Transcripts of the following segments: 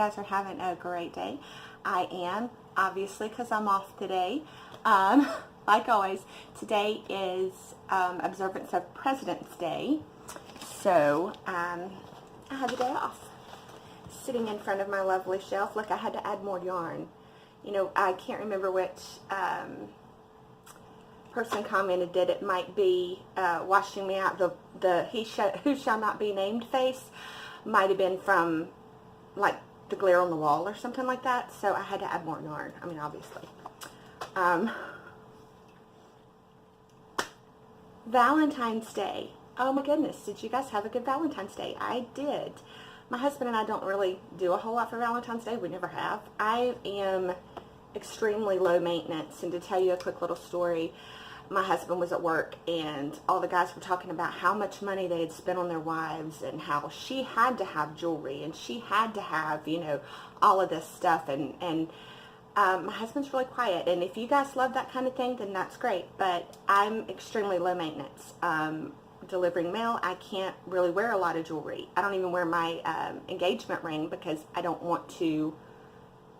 guys are having a great day. I am, obviously, because I'm off today. Like always, today is observance of President's Day. So, I have a day off. Sitting in front of my lovely shelf. Look, I had to add more yarn. You know, I can't remember which person commented that it might be washing me out. The who shall not be named face might have been from, like, the glare on the wall or something like that. So I had to add more yarn. I mean, obviously. Valentine's Day. Oh my goodness, did you guys have a good Valentine's Day? I did. My husband and I don't really do a whole lot for Valentine's Day. We never have. I am extremely low maintenance, and to tell you a quick little story, my husband was at work and all the guys were talking about how much money they had spent on their wives and how she had to have jewelry and she had to have, you know, all of this stuff, and my husband's really quiet, and if you guys love that kind of thing, then that's great, but I'm extremely low maintenance. Delivering mail, I can't really wear a lot of jewelry. I don't even wear my engagement ring because I don't want to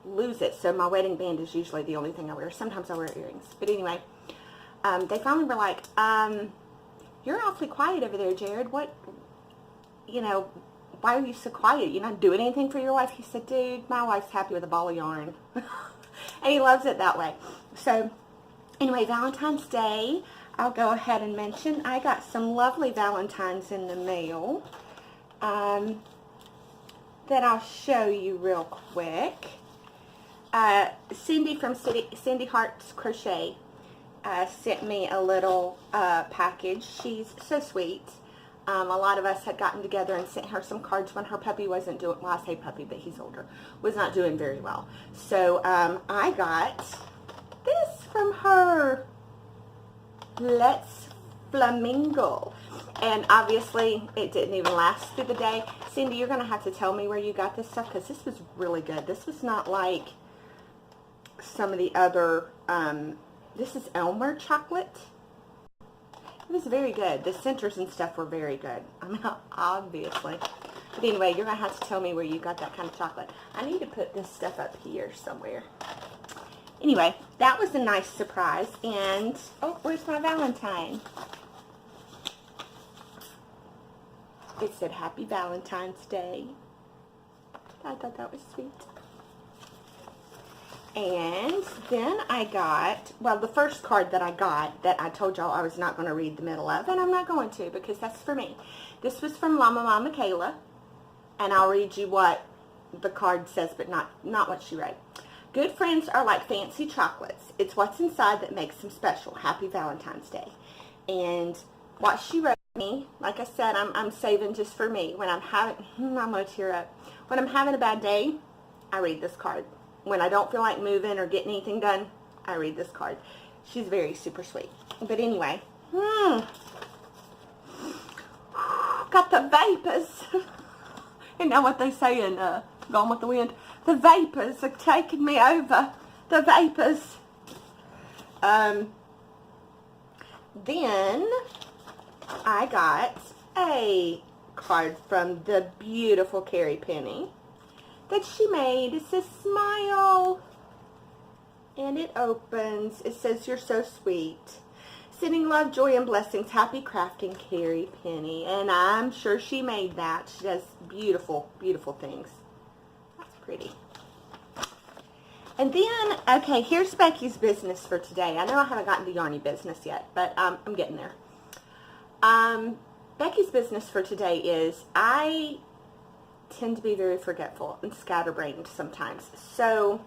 lose it. So my wedding band is usually the only thing I wear. Sometimes I wear earrings. But anyway, they finally were like, you're awfully quiet over there, Jared. What, you know, why are you so quiet? You're not doing anything for your wife? He said, dude, my wife's happy with a ball of yarn. And he loves it that way. So anyway, Valentine's Day, I'll go ahead and mention I got some lovely Valentines in the mail that I'll show you real quick. Cindy from Cindy Hearts Crochet sent me a little package. She's so sweet. A lot of us had gotten together and sent her some cards when her puppy wasn't doing, well, I say puppy, but he's older, was not doing very well. So I got this from her. Let's Flamingo. And obviously it didn't even last through the day. Cindy, you're going to have to tell me where you got this stuff, because this was really good. This was not like some of the other, this is Elmer chocolate. It was very good. The centers and stuff were very good. I mean, obviously. But anyway, you're going to have to tell me where you got that kind of chocolate. I need to put this stuff up here somewhere. Anyway, that was a nice surprise. And, oh, where's my Valentine? It said Happy Valentine's Day. I thought that was sweet. And then I got, well, the first card that I got that I told y'all I was not going to read the middle of, and I'm not going to because that's for me. This was from Llama Mama Kayla, and I'll read you what the card says, but not what she wrote. Good friends are like fancy chocolates. It's what's inside that makes them special. Happy Valentine's Day. And what she wrote me, like I said, I'm saving just for me. When I'm having, I'm going to tear up. When I'm having a bad day, I read this card. When I don't feel like moving or getting anything done, I read this card. She's very super sweet. But anyway, got the vapors. Isn't that what they say in Gone with the Wind? The vapors are taking me over. The vapors. Then I got a card from the beautiful Carrie Penny that she made. It says smile. And it opens. It says you're so sweet. Sending love, joy, and blessings. Happy crafting, Carrie Penny. And I'm sure she made that. She does beautiful, beautiful things. Pretty. And then, okay, here's Becky's business for today. I know I haven't gotten to yarny business yet, but I'm getting there. Becky's business for today is I tend to be very forgetful and scatterbrained sometimes. So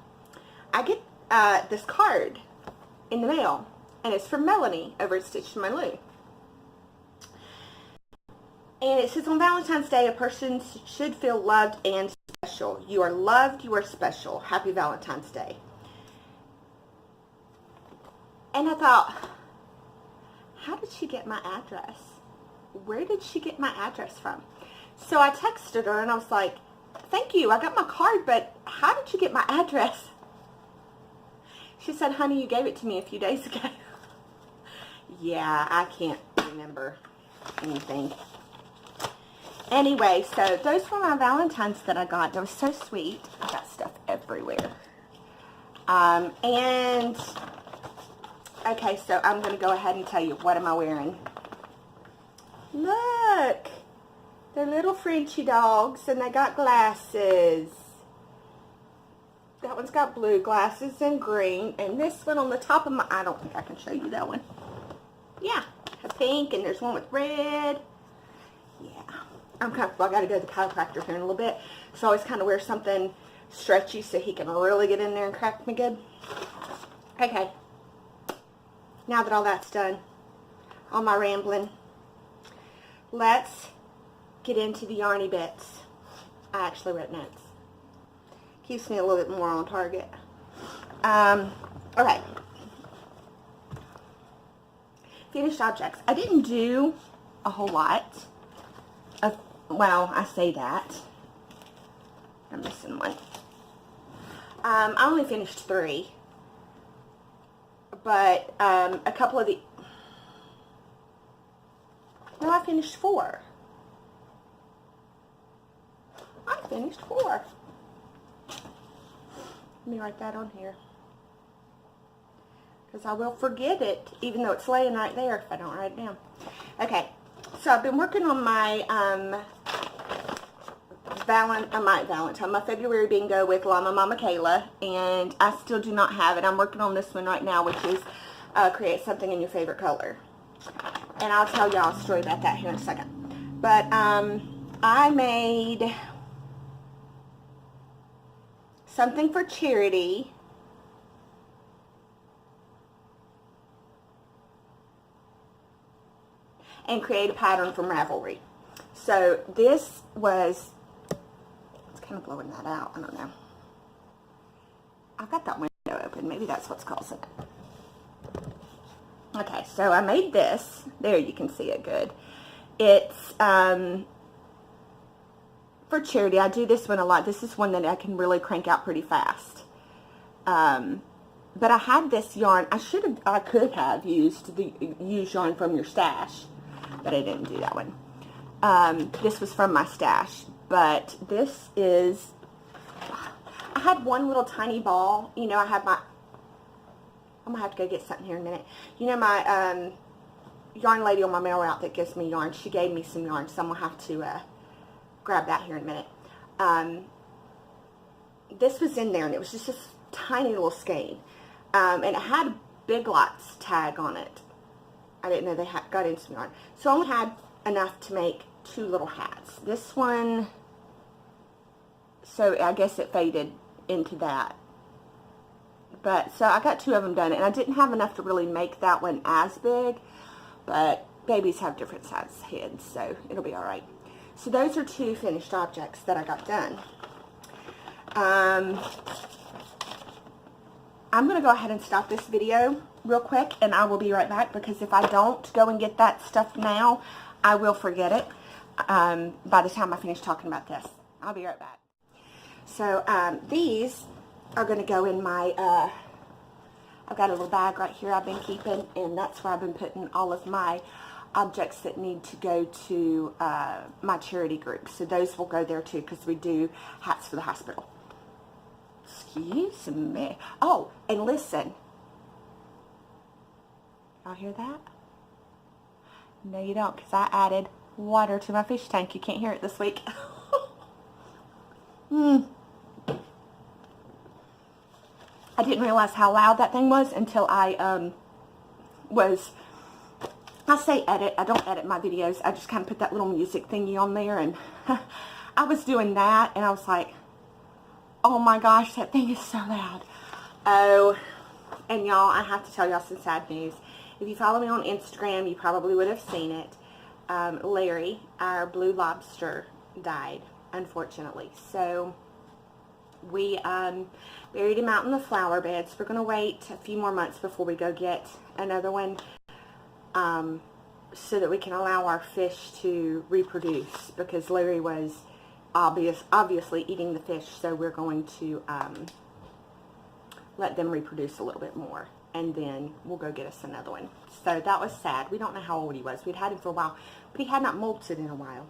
I get this card in the mail, and it's from Melanie over at Stitch My Lou. And it says, on Valentine's Day, a person should feel loved and special. You are loved, you are special. Happy Valentine's Day. And I thought, how did she get my address? Where did she get my address from? So I texted her and I was like, thank you, I got my card, but how did you get my address? She said, honey, you gave it to me a few days ago. Yeah, I can't remember anything. Anyway, so those were my Valentines that I got. They were so sweet. I got stuff everywhere. And, okay, so I'm going to go ahead and tell you, what am I wearing? Look, they're little Frenchie dogs, and they got glasses. That one's got blue glasses and green, and this one on the top of my, I don't think I can show you that one. Yeah, a pink, and there's one with red. Yeah, I'm comfortable. I got to go to the chiropractor here in a little bit, so I always kind of wear something stretchy so he can really get in there and crack me good. Okay, now that all that's done, all my rambling, let's get into the yarny bits. I actually wrote notes. Keeps me a little bit more on target. Okay. Finished objects. I didn't do a whole lot of, well, I say that. I'm missing one. I only finished 3. But a couple of the, no, I finished 4. I finished 4. Let me write that on here, because I will forget it, even though it's laying right there if I don't write it down. Okay, so I've been working on my my February bingo with Llama Mama Kayla, and I still do not have it. I'm working on this one right now, which is create something in your favorite color, and I'll tell y'all a story about that here in a second. But I made something for charity. And create a pattern from Ravelry. So this was, it's kind of blowing that out. I don't know. I've got that window open. Maybe that's what's causing it. Okay, so I made this. There, you can see it good. It's for charity. I do this one a lot. This is one that I can really crank out pretty fast. But I had this yarn. I could have used the yarn from your stash, but I didn't do that one. This was from my stash, but this is, I had one little tiny ball. You know, I had my, I'm gonna have to go get something here in a minute. You know, my yarn lady on my mail route that gives me yarn, she gave me some yarn, so I'm gonna have to grab that here in a minute. This was in there, and it was just this tiny little skein, and it had a Big Lots tag on it. I didn't know they got in some yarn, so I only had enough to make 2 little hats. This one, so I guess it faded into that, but so I got 2 of them done, and I didn't have enough to really make that one as big, but babies have different size heads, so it'll be all right. So those are 2 finished objects that I got done. I'm going to go ahead and stop this video real quick, and I will be right back, because if I don't go and get that stuff now, I will forget it by the time I finish talking about this. I'll be right back. So these are going to go in my, I've got a little bag right here I've been keeping, and that's where I've been putting all of my objects that need to go to my charity group. So those will go there too, because we do hats for the hospital. Excuse me. Oh, and listen. Y'all hear that? No, you don't, because I added water to my fish tank. You can't hear it this week. I didn't realize how loud that thing was until I say edit. I don't edit my videos. I just kind of put that little music thingy on there, and I was doing that, and I was like, oh my gosh, that thing is so loud. Oh, and y'all, I have to tell y'all some sad news. If you follow me on Instagram, you probably would have seen it. Larry, our blue lobster, died, unfortunately. So we buried him out in the flower beds. We're going to wait a few more months before we go get another one, so that we can allow our fish to reproduce, because Larry was obviously eating the fish, so we're going to let them reproduce a little bit more, and then we'll go get us another one. So that was sad. We don't know how old he was. We'd had him for a while, but he had not molted in a while.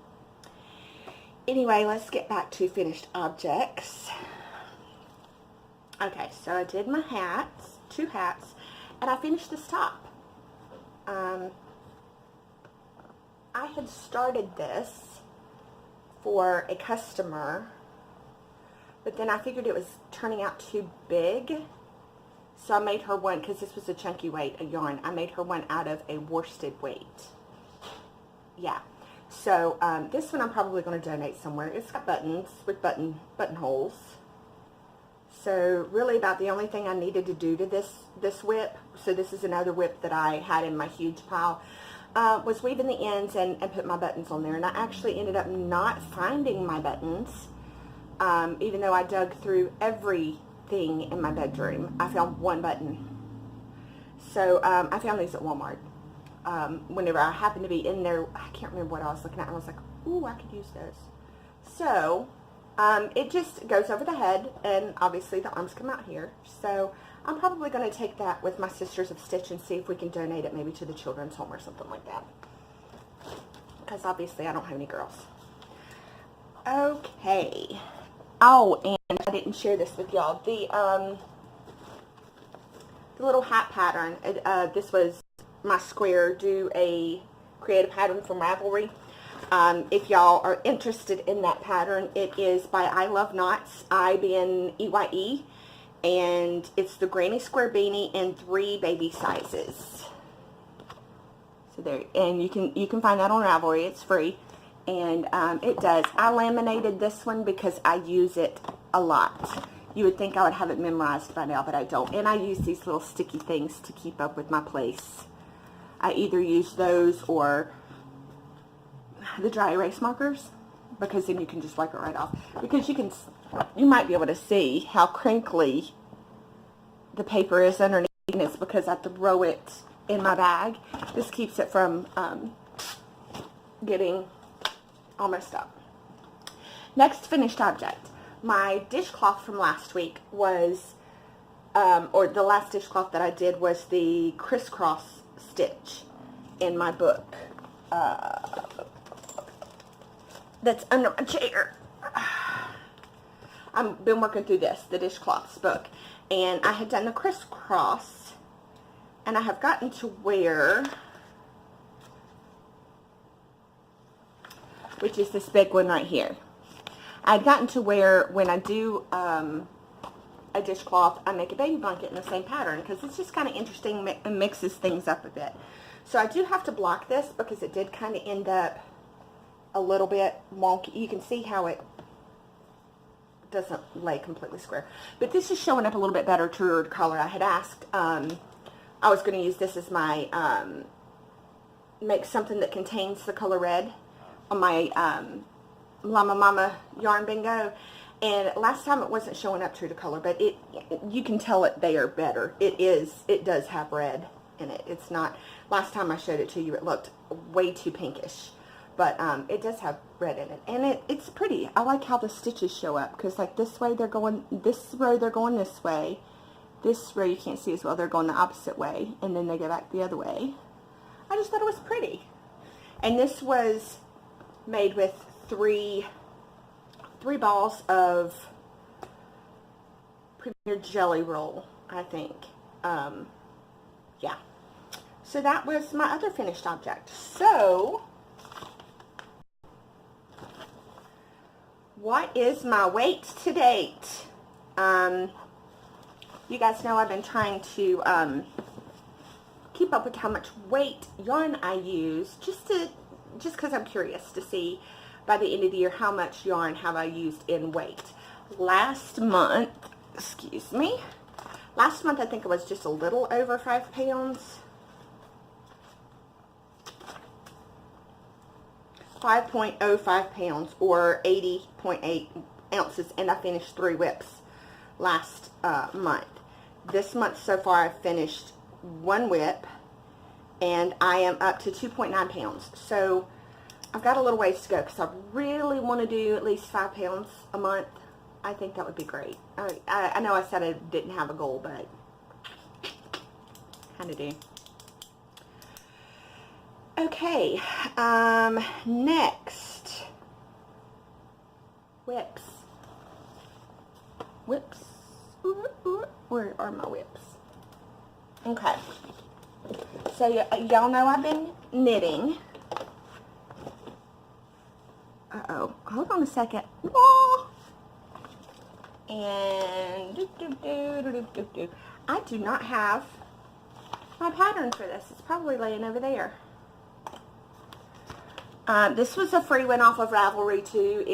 Anyway, let's get back to finished objects. Okay, so I did my hats, 2 hats, and I finished this top. I had started this for a customer, but then I figured it was turning out too big, so I made her one, because this was a chunky weight, a yarn, I made her one out of a worsted weight. Yeah, so this one I'm probably going to donate somewhere. It's got buttons with buttonholes. So really about the only thing I needed to do to this whip, so this is another whip that I had in my huge pile, was weave in the ends and put my buttons on there. And I actually ended up not finding my buttons, even though I dug through everything in my bedroom. I found one button. So I found these at Walmart. Whenever I happened to be in there, I can't remember what I was looking at, and I was like, ooh, I could use those. So it just goes over the head, and obviously the arms come out here. So I'm probably going to take that with my Sisters of Stitch and see if we can donate it maybe to the children's home or something like that. Because obviously I don't have any girls. Okay. Oh, and I didn't share this with y'all. The little hat pattern, this was my square, create a pattern from Ravelry. If y'all are interested in that pattern, it is by I Love Knots, I-B-N-E-Y-E, and it's the granny square beanie in 3 baby sizes. So there, and you can find that on Ravelry. It's free, and it does. I laminated this one because I use it a lot. You would think I would have it memorized by now, but I don't. And I use these little sticky things to keep up with my place. I either use those or the dry erase markers, because then you can just wipe it right off. Because you might be able to see how crinkly the paper is underneath, and it's because I throw it in my bag. This keeps it from getting all messed up. Next finished object. My dishcloth from last week was, or the last dishcloth that I did was the crisscross stitch in my book. That's under my chair. I've been working through the dishcloths book, and I had done the crisscross, and I have gotten to where, which is this big one right here. I've gotten to where when I do a dishcloth, I make a baby blanket in the same pattern, because it's just kind of interesting and mixes things up a bit. So I do have to block this because it did kind of end up a little bit wonky. You can see how it doesn't lay completely square. But this is showing up a little bit better, truer color. I had asked, I was going to use this as my, make something that contains the color red on my Llama Mama yarn bingo. And last time it wasn't showing up true to color, but you can tell it they are better. It does have red in it. It's not, last time I showed it to you, it looked way too pinkish. But it does have red in it, and it's pretty. I like how the stitches show up, because like this way they're going, this row they're going this way, this row you can't see as well, they're going the opposite way, and then they go back the other way. I just thought it was pretty. And this was made with three balls of Premier Jelly Roll, I think. Yeah. So that was my other finished object. So what is my weight to date? You guys know I've been trying to keep up with how much weight yarn I use, just because I'm curious to see by the end of the year how much yarn have I used in weight. Last month, excuse me, last month I think it was just a little over 5 pounds. 5.05 pounds, or 80.8 ounces, and I finished 3 whips last month. This month so far I've finished 1 whip, and I am up to 2.9 pounds. So I've got a little ways to go, because I really want to do at least 5 pounds a month. I think that would be great. I know I said I didn't have a goal, but kind of do. Okay, next, whips. Whips. Where are my whips? Okay. So y'all know I've been knitting. Uh-oh. Hold on a second. Oh. And I do not have my pattern for this. It's probably laying over there. This was a free one off of Ravelry too.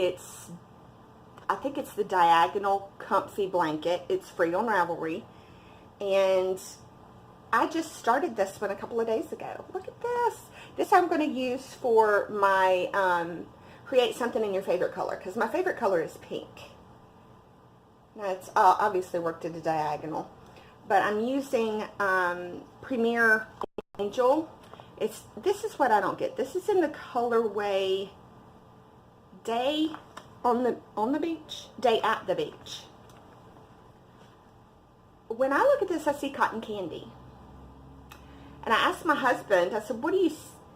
I think it's the diagonal comfy blanket. It's free on Ravelry. And I just started this one a couple of days ago. Look at this. This I'm going to use for my create something in your favorite color, because my favorite color is pink. Now it's obviously worked at a diagonal, but I'm using Premier Angel. This is what I don't get. This is in the colorway Day on the Beach, Day at the Beach. When I look at this, I see cotton candy. And I asked my husband, I said,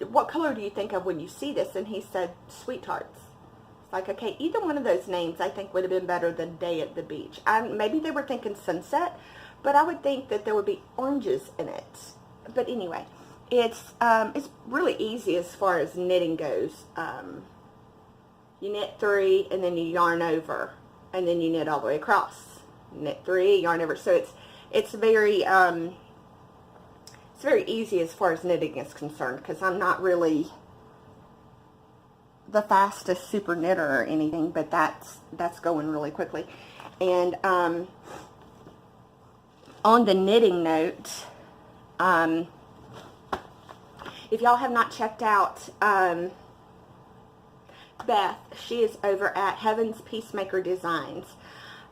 what color do you think of when you see this? And he said, Sweet Tarts. It's like, okay, either one of those names I think would have been better than Day at the Beach. Maybe they were thinking sunset, but I would think that there would be oranges in it. But anyway, it's really easy as far as knitting goes. You knit 3 and then you yarn over, and then you knit all the way across. Knit 3, yarn over. So it's very easy as far as knitting is concerned, because I'm not really the fastest super knitter or anything, but that's going really quickly. And on the knitting note, if y'all have not checked out Beth, she is over at Heaven's Peacemaker Designs.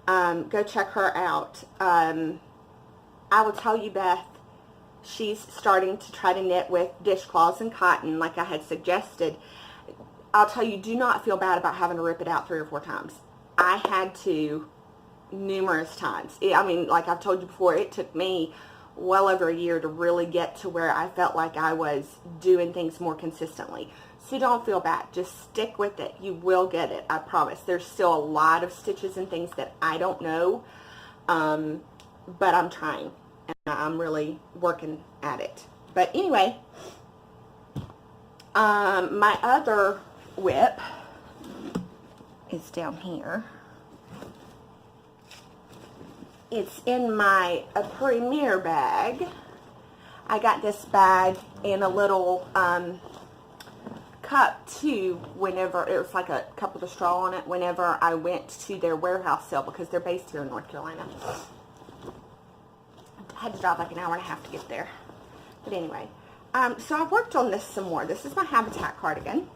Go check her out. I will tell you, Beth, she's starting to try to knit with dishcloths and cotton like I had suggested. I'll tell you, do not feel bad about having to rip it out 3 or 4 times. I had to numerous times. I mean, like I've told you before, it took me well over a year to really get to where I felt like I was doing things more consistently. So don't feel bad. Just stick with it. You will get it. I promise. There's still a lot of stitches and things that I don't know, but I'm trying. And I'm really working at it. But anyway, my other whip is down here. It's in my Premier bag. I got this bag in a little cup too, whenever it was like a cup with a straw on it, whenever I went to their warehouse sale, because they're based here in North Carolina. I had to drive like an hour and a half to get there. But anyway, so I've worked on this some more. This is my Habitat cardigan.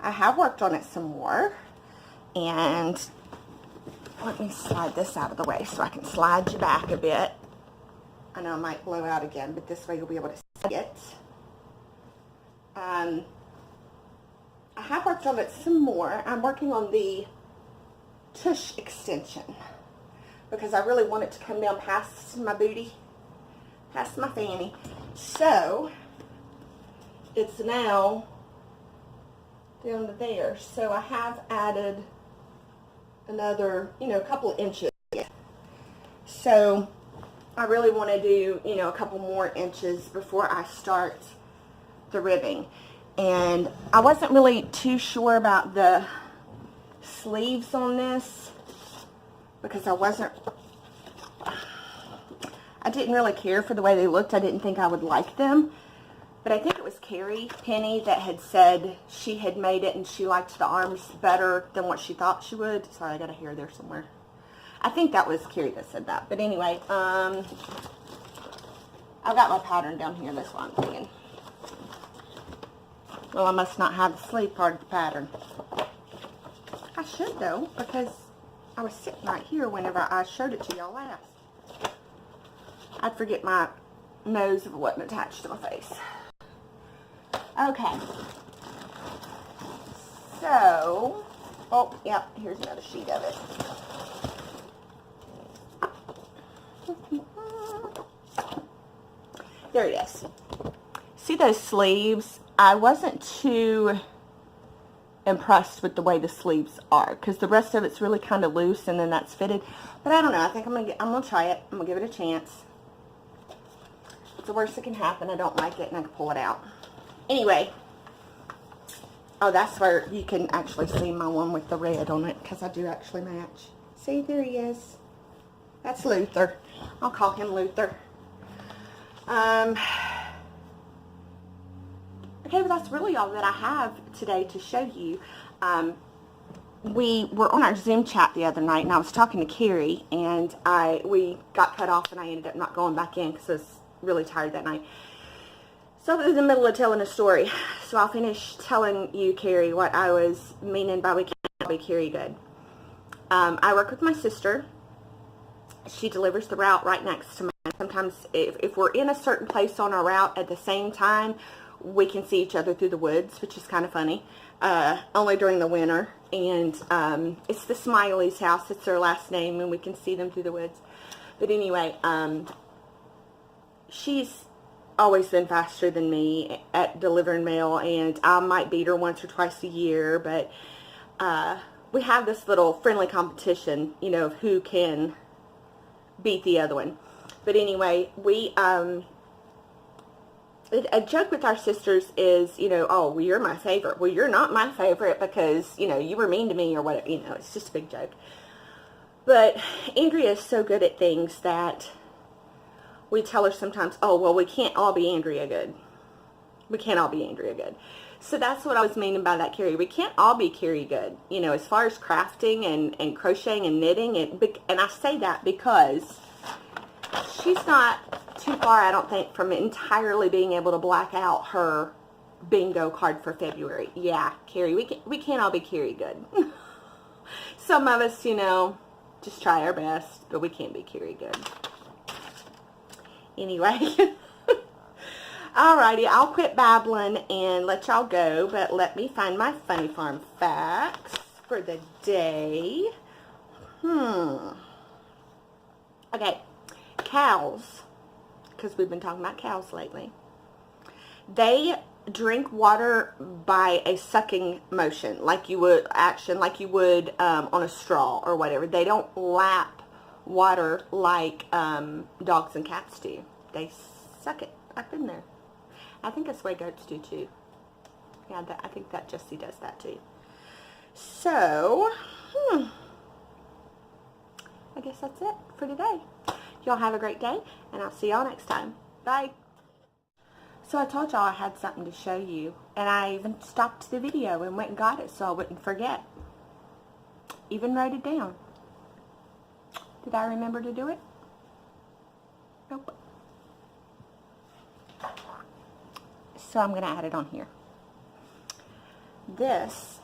I have worked on it some more. And let me slide this out of the way so I can slide you back a bit. I know I might blow out again, but this way you'll be able to see it. I have worked on it some more. I'm working on the tush extension, because I really want it to come down past my booty, past my fanny. So it's now down to there. So I have added another, a couple of inches. So I really want to do, a couple more inches before I start the ribbing. And I wasn't really too sure about the sleeves on this, because I didn't really care for the way they looked. I didn't think I would like them. But I think it was Carrie Penny that had said she had made it and she liked the arms better than what she thought she would. Sorry, I got a hair there somewhere. I think that was Carrie that said that. But anyway, I've got my pattern down here. That's what I'm thinking. Well, I must not have the sleeve part of the pattern. I should, though, because I was sitting right here whenever I showed it to y'all last. I'd forget my nose if it wasn't attached to my face. Okay. So, oh, yep, here's another sheet of it. There it is. See those sleeves? I wasn't too impressed with the way the sleeves are, because the rest of it's really kind of loose, and then that's fitted. But I don't know. I think I'm gonna try it. I'm gonna give it a chance. It's the worst that can happen. I don't like it, and I can pull it out. Anyway. Oh, that's where you can actually see my one with the red on it, because I do actually match. See, there he is. That's Luther. I'll call him Luther. Okay, but that's really all that I have today to show you. We were on our Zoom chat the other night, and I was talking to Carrie, and we got cut off, and I ended up not going back in because I was really tired that night. So I was in the middle of telling a story. So I'll finish telling you, Carrie, what I was meaning by we can't be Carrie good. I work with my sister. She delivers the route right next to mine. Sometimes if we're in a certain place on our route at the same time, we can see each other through the woods, which is kind of funny. Only during the winter. And it's the Smiley's house. It's their last name, and we can see them through the woods. But anyway, she's always been faster than me at delivering mail, and I might beat her once or twice a year, but we have this little friendly competition, you know, of who can beat the other one. But anyway, we a joke with our sisters is, you know, oh, well, you're my favorite. Well, you're not my favorite because, you know, you were mean to me or whatever. You know, it's just a big joke. But Andrea is so good at things that we tell her sometimes, oh, well, we can't all be Andrea good. We can't all be Andrea good. So that's what I was meaning by that, Carrie. We can't all be Carrie good, you know, as far as crafting and crocheting and knitting. And I say that because she's not too far, I don't think, from entirely being able to black out her bingo card for February. Yeah, Carrie, we can't all be Carrie good. Some of us, you know, just try our best, but we can't be Carrie good. Anyway, alrighty, I'll quit babbling and let y'all go, but let me find my Funny Farm facts for the day. Okay, cows, because we've been talking about cows lately, they drink water by a sucking motion, like you would on a straw or whatever. They don't lap water like dogs and cats do. They suck it. I've been there. I think that's the way goats do too. Yeah, I think that Jessie does that too. So, I guess that's it for today. Y'all have a great day, and I'll see y'all next time. Bye. So I told y'all I had something to show you, and I even stopped the video and went and got it so I wouldn't forget. Even wrote it down. Did I remember to do it? Nope. So I'm going to add it on here. This,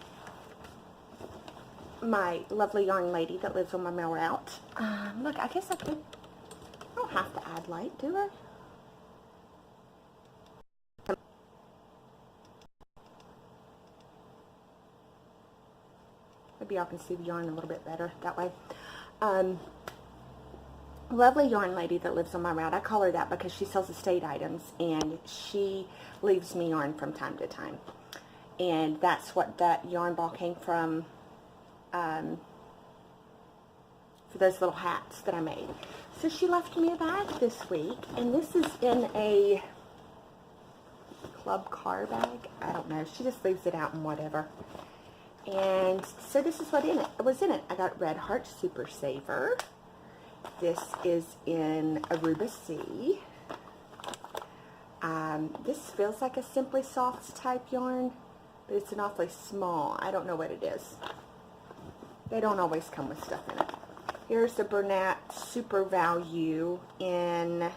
my lovely yarn lady that lives on my mail route. Look, I guess I don't have to add light, do I? Maybe y'all can see the yarn a little bit better that way. Lovely yarn lady that lives on my route. I call her that because she sells estate items, and she leaves me yarn from time to time. And that's what that yarn ball came from, for those little hats that I made. So she left me a bag this week, and this is in a club car bag. I don't know. She just leaves it out and whatever. And so this is what was in it. I got Red Heart Super Saver. This is in Aruba Sea. This feels like a Simply Soft type yarn, but it's an awfully small. I don't know what it is. They don't always come with stuff in it. Here's the Bernat Super Value in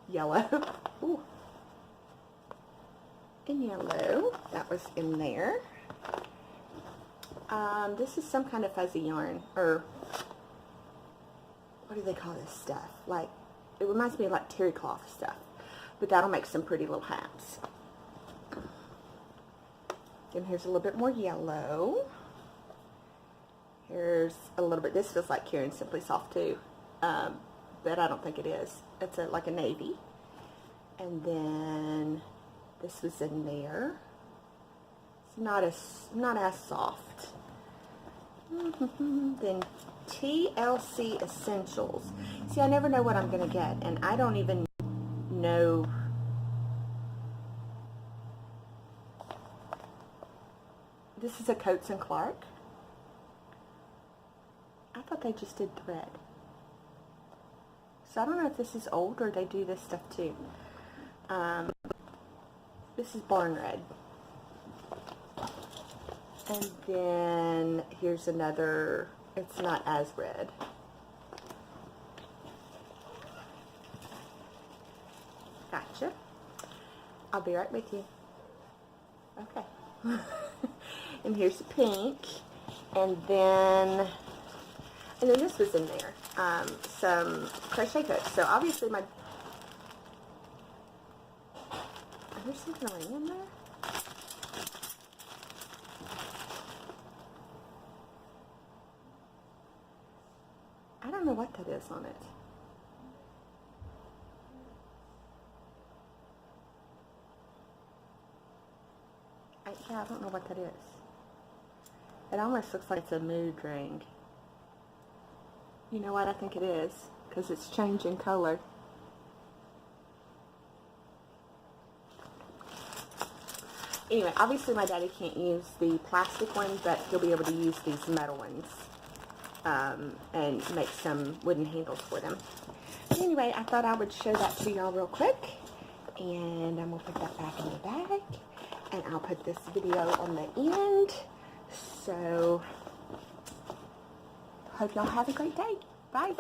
yellow. Ooh. In yellow. That was in there. This is some kind of fuzzy yarn, or what do they call this stuff? Like, it reminds me of like terry cloth stuff, but that'll make some pretty little hats. Then here's a little bit more yellow. Here's a little bit. This feels like Karen Simply Soft too, but I don't think it is. It's like a navy. And then this was in there. not as soft. Then TLC Essentials. See, I never know what I'm gonna get, and I don't even know. This is a Coats and Clark. I thought they just did thread. So I don't know if this is old or they do this stuff too. This is Barn Red. And then here's another, it's not as red. Gotcha. I'll be right with you. Okay. And here's the pink. And then this was in there. Some crochet hooks. So obviously there's something laying in there? I don't know what that is on it. Yeah, I don't know what that is. It almost looks like it's a mood ring. You know what? I think it is, because it's changing color. Anyway, obviously my daddy can't use the plastic ones, but he'll be able to use these metal ones and make some wooden handles for them. But anyway, I thought I would show that to y'all real quick, and I'm going to put that back in the bag, and I'll put this video on the end. So, hope y'all have a great day. Bye.